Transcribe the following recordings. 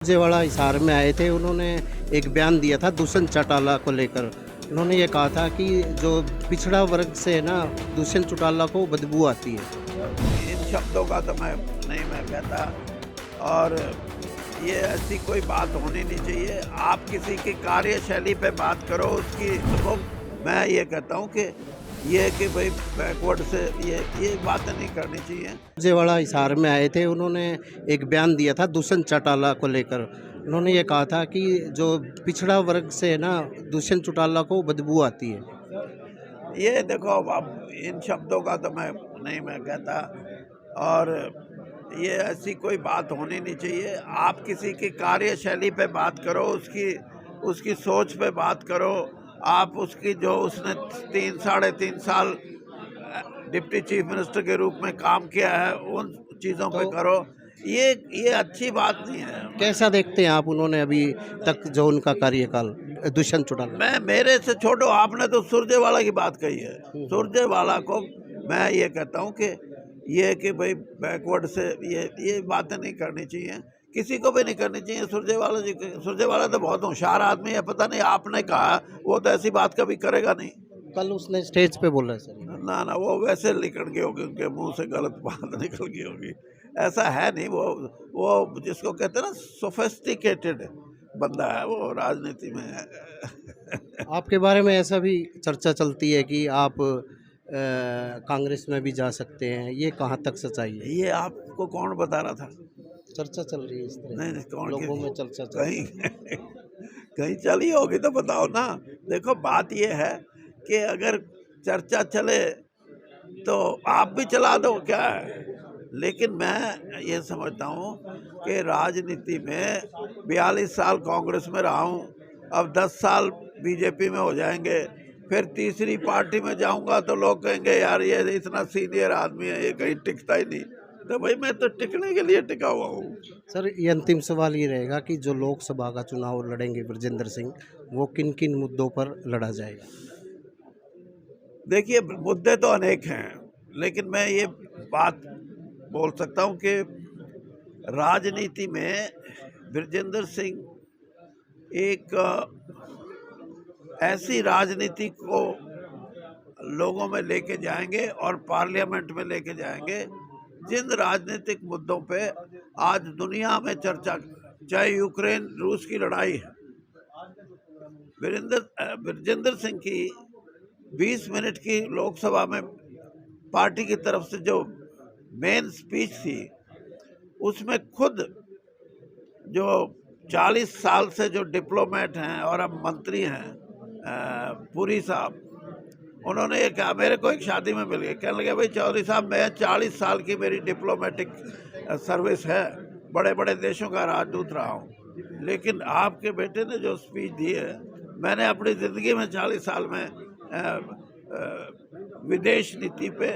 जेवाड़ा हिसार में आए थे। उन्होंने एक बयान दिया था दुष्यंत चौटाला को लेकर। उन्होंने ये कहा था कि जो पिछड़ा वर्ग से है ना, दुष्यंत चौटाला को बदबू आती है। इन शब्दों का तो मैं कहता, और ये ऐसी कोई बात होनी नहीं चाहिए। आप किसी की कार्यशैली पे बात करो उसकी, तो मैं ये कहता हूँ कि ये कि भाई बैकवर्ड से ये बातें नहीं करनी चाहिए। जेवाड़ा हिसार में आए थे। उन्होंने एक बयान दिया था दुष्यंत चौटाला को लेकर। उन्होंने ये कहा था कि जो पिछड़ा वर्ग से है ना, दुष्यंत चौटाला को बदबू आती है। ये देखो, अब इन शब्दों का तो मैं कहता, और ये ऐसी कोई बात होनी नहीं चाहिए। आप किसी की कार्यशैली पे बात करो, उसकी सोच पे बात करो। आप उसकी जो उसने 3-3.5 साल डिप्टी चीफ मिनिस्टर के रूप में काम किया है, उन चीज़ों पे करो। ये अच्छी बात नहीं है। कैसा देखते हैं आप उन्होंने अभी तक जो उनका कार्यकाल, दुष्यंत चौटाला? मेरे से छोड़ो, आपने तो सुरजेवाला की बात कही है। सुरजेवाला को मैं ये कहता हूँ कि ये कि भाई बैकवर्ड से ये बातें नहीं करनी चाहिए, किसी को भी नहीं करनी चाहिए। सुरजेवाला तो बहुत होशियार आदमी है। पता नहीं, आपने कहा, वो तो ऐसी बात कभी करेगा नहीं। कल उसने स्टेज पे बोला है सर। ना, वो वैसे निकल गई होगी, उनके मुंह से गलत बात निकल गई होगी। ऐसा है नहीं। वो जिसको कहते हैं ना, सोफिस्टिकेटेड बंदा है वो, राजनीति में है। आपके बारे में ऐसा भी चर्चा चलती है कि आप कांग्रेस में भी जा सकते हैं। ये कहाँ तक सच्चाई है? ये आपको कौन बता रहा था? चर्चा चल रही है इस तरह। नहीं, कौन? लोगों में चर्चा चल रही है। कहीं चली होगी तो बताओ ना। देखो, बात ये है कि अगर चर्चा चले तो आप भी चला दो, क्या है। लेकिन मैं ये समझता हूँ कि राजनीति में 42 साल कांग्रेस में रहा हूँ, अब 10 साल बीजेपी में हो जाएंगे, फिर तीसरी पार्टी में जाऊंगा तो लोग कहेंगे यार ये इतना सीनियर आदमी है, ये कहीं टिकता ही नहीं। तो भाई मैं तो टिकने के लिए टिका हुआ हूँ। सर, ये अंतिम सवाल ये रहेगा कि जो लोकसभा का चुनाव लड़ेंगे ब्रजेंद्र सिंह, वो किन किन मुद्दों पर लड़ा जाएगा? देखिए, मुद्दे तो अनेक हैं, लेकिन मैं ये बात बोल सकता हूँ कि राजनीति में ब्रजेंद्र सिंह एक ऐसी राजनीति को लोगों में लेके जाएंगे और पार्लियामेंट में लेके जाएंगे जिन राजनीतिक मुद्दों पे आज दुनिया में चर्चा, चाहे यूक्रेन रूस की लड़ाई है। ब्रजेंद्र सिंह की 20 मिनट की लोकसभा में पार्टी की तरफ से जो मेन स्पीच थी, उसमें खुद जो 40 साल से जो डिप्लोमेट हैं और अब मंत्री हैं, पुरी साहब, उन्होंने ये कहा, मेरे को एक शादी में मिल गए, कहने लगे भाई चौधरी साहब, मैं 40 साल की मेरी डिप्लोमेटिक सर्विस है, बड़े बड़े देशों का राजदूत रहा हूँ, लेकिन आपके बेटे ने जो स्पीच दी है, मैंने अपनी ज़िंदगी में 40 साल में विदेश नीति पे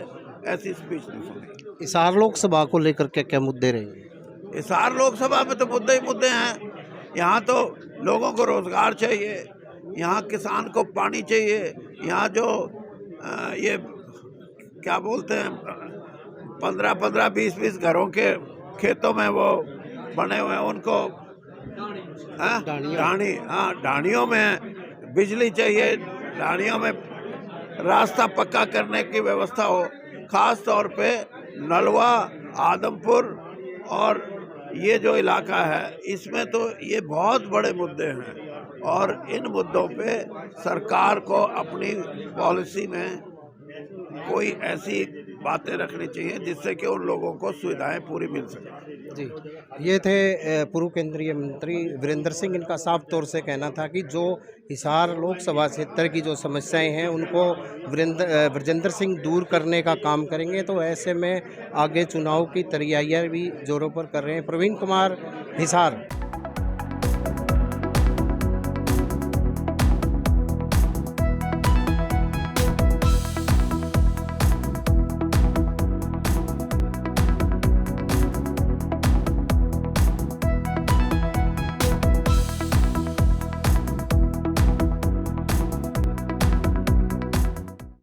ऐसी स्पीच नहीं सुनी। हिसार लोकसभा को लेकर क्या क्या मुद्दे रहेंगे? हिसार लोकसभा में तो मुद्दे ही मुद्दे हैं। यहाँ तो लोगों को रोजगार चाहिए, यहाँ किसान को पानी चाहिए, यहाँ जो ये क्या बोलते हैं, 15-15, 20-20 घरों के खेतों में वो बने हुए हैं, उनको ढाणियों में बिजली चाहिए, ढाणियों में रास्ता पक्का करने की व्यवस्था हो। खास तौर पे नलवा, आदमपुर और ये जो इलाका है, इसमें तो ये बहुत बड़े मुद्दे हैं, और इन मुद्दों पे सरकार को अपनी पॉलिसी में कोई ऐसी बातें रखनी चाहिए जिससे कि उन लोगों को सुविधाएं पूरी मिल सके। जी, ये थे पूर्व केंद्रीय मंत्री वीरेंद्र सिंह। इनका साफ तौर से कहना था कि जो हिसार लोकसभा क्षेत्र की जो समस्याएं हैं, उनको ब्रजेंद्र सिंह दूर करने का काम करेंगे। तो ऐसे में आगे चुनाव की तैयारियां भी जोरों पर कर रहे हैं। प्रवीण कुमार, हिसार।